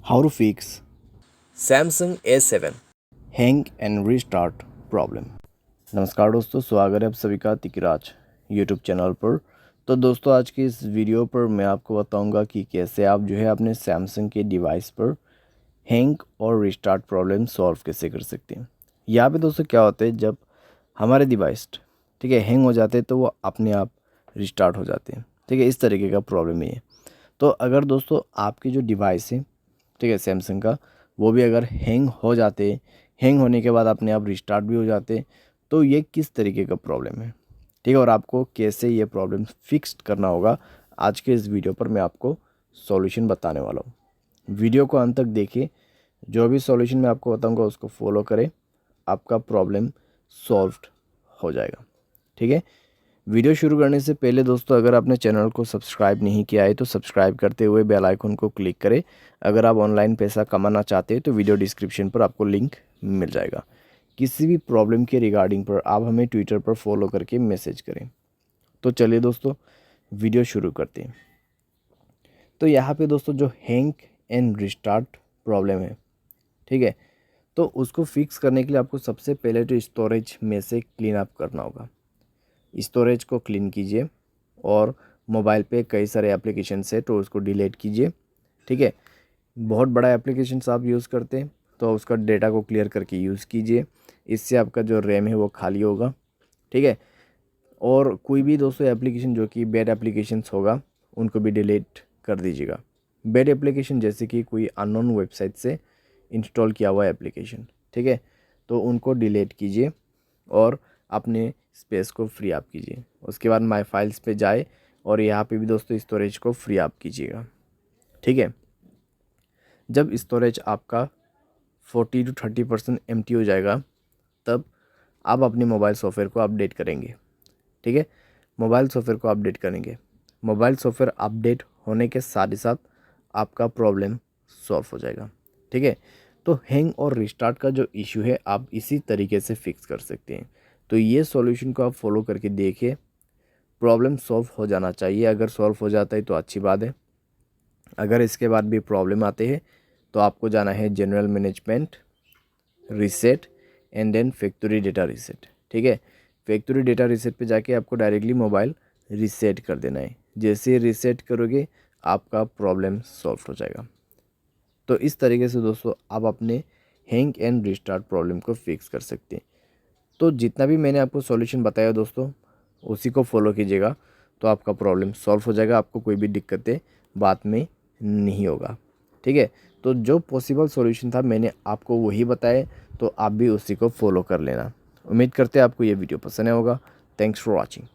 How to fix Samsung A7। hang and restart problem। नमस्कार दोस्तों, स्वागत है आप सभी का तिकराज यूट्यूब चैनल पर। तो दोस्तों, आज की इस वीडियो पर मैं आपको बताऊंगा कि कैसे आप जो है अपने सैमसंग के डिवाइस पर हैंग और रिस्टार्ट प्रॉब्लम सॉल्व कैसे कर सकते हैं। यहाँ पे दोस्तों क्या होता है, जब हमारे डिवाइस ठीक है हैंग हो जाते हैं तो वो अपने आप रिस्टार्ट हो जाते हैं। ठीक है, इस तरीके का प्रॉब्लम है ये। तो अगर दोस्तों आपकी जो डिवाइस है, ठीक है सैमसंग का, वो भी अगर हैंग हो जाते, हैंग होने के बाद अपने आप रिस्टार्ट भी हो जाते, तो ये किस तरीके का प्रॉब्लम है, ठीक है, और आपको कैसे ये प्रॉब्लम फिक्स करना होगा, आज के इस वीडियो पर मैं आपको सॉल्यूशन बताने वाला हूँ। वीडियो को अंत तक देखिए, जो भी सॉल्यूशन मैं आपको बताऊँगा उसको फॉलो करें, आपका प्रॉब्लम सॉल्व्ड हो जाएगा। ठीक है, वीडियो शुरू करने से पहले दोस्तों, अगर आपने चैनल को सब्सक्राइब नहीं किया है तो सब्सक्राइब करते हुए बेल आइकन को क्लिक करें। अगर आप ऑनलाइन पैसा कमाना चाहते हैं तो वीडियो डिस्क्रिप्शन पर आपको लिंक मिल जाएगा। किसी भी प्रॉब्लम के रिगार्डिंग पर आप हमें ट्विटर पर फॉलो करके मैसेज करें। तो चलिए दोस्तों, वीडियो शुरू करते हैं। तो यहाँ पे दोस्तों जो हैंग एंड रिस्टार्ट प्रॉब्लम है, ठीक है, तो उसको फिक्स करने के लिए आपको सबसे पहले तो स्टोरेज में से क्लीन अप करना होगा। स्टोरेज को क्लीन कीजिए और मोबाइल पे कई सारे एप्लीकेशंस है तो उसको डिलीट कीजिए। ठीक है, बहुत बड़ा एप्लीकेशंस आप यूज़ करते हैं तो उसका डेटा को क्लियर करके यूज़ कीजिए। इससे आपका जो रैम है वो खाली होगा। ठीक है, और कोई भी दोस्तों एप्लीकेशन जो कि बैड एप्लीकेशंस होगा उनको भी डिलीट कर दीजिएगा। बैड एप्लीकेशन जैसे कि कोई अननोन वेबसाइट से इंस्टॉल किया हुआ एप्लीकेशन, ठीक है, तो उनको डिलीट कीजिए और अपने स्पेस को फ्री अप कीजिए। उसके बाद माय फाइल्स पे जाए और यहाँ पे भी दोस्तों स्टोरेज को फ्री अप कीजिएगा। ठीक है, जब स्टोरेज आपका 40 to 30% एम्प्टी हो जाएगा, तब आप अपने मोबाइल सॉफ्टवेयर को अपडेट करेंगे। ठीक है, मोबाइल सॉफ्टवेयर को अपडेट करेंगे। मोबाइल सॉफ्टवेयर अपडेट होने के साथ ही साथ आपका प्रॉब्लम सॉल्व हो जाएगा। ठीक है, तो हैंग और रिस्टार्ट का जो इशू है आप इसी तरीके से फिक्स कर सकते हैं। तो ये सॉल्यूशन को आप फॉलो करके देखिए, प्रॉब्लम सॉल्व हो जाना चाहिए। अगर सॉल्व हो जाता है तो अच्छी बात है। अगर इसके बाद भी प्रॉब्लम आते हैं तो आपको जाना है general management, reset and then factory data reset. ठीक है, फैक्ट्री डेटा रीसेट पे जाके आपको डायरेक्टली मोबाइल रीसेट कर देना है। जैसे रीसेट करोगे आपका प्रॉब्लम सॉल्व हो जाएगा। तो इस तरीके से दोस्तों आप अपने हैंग एंड रिस्टार्ट प्रॉब्लम को फिक्स कर सकते हैं। तो जितना भी मैंने आपको सॉल्यूशन बताया दोस्तों, उसी को फॉलो कीजिएगा तो आपका प्रॉब्लम सॉल्व हो जाएगा। आपको कोई भी दिक्कतें बाद में नहीं होगा। ठीक है, तो जो पॉसिबल सॉल्यूशन था मैंने आपको वही बताए, तो आप भी उसी को फॉलो कर लेना। उम्मीद करते हैं आपको ये वीडियो पसंद आया होगा। Thanks for watching.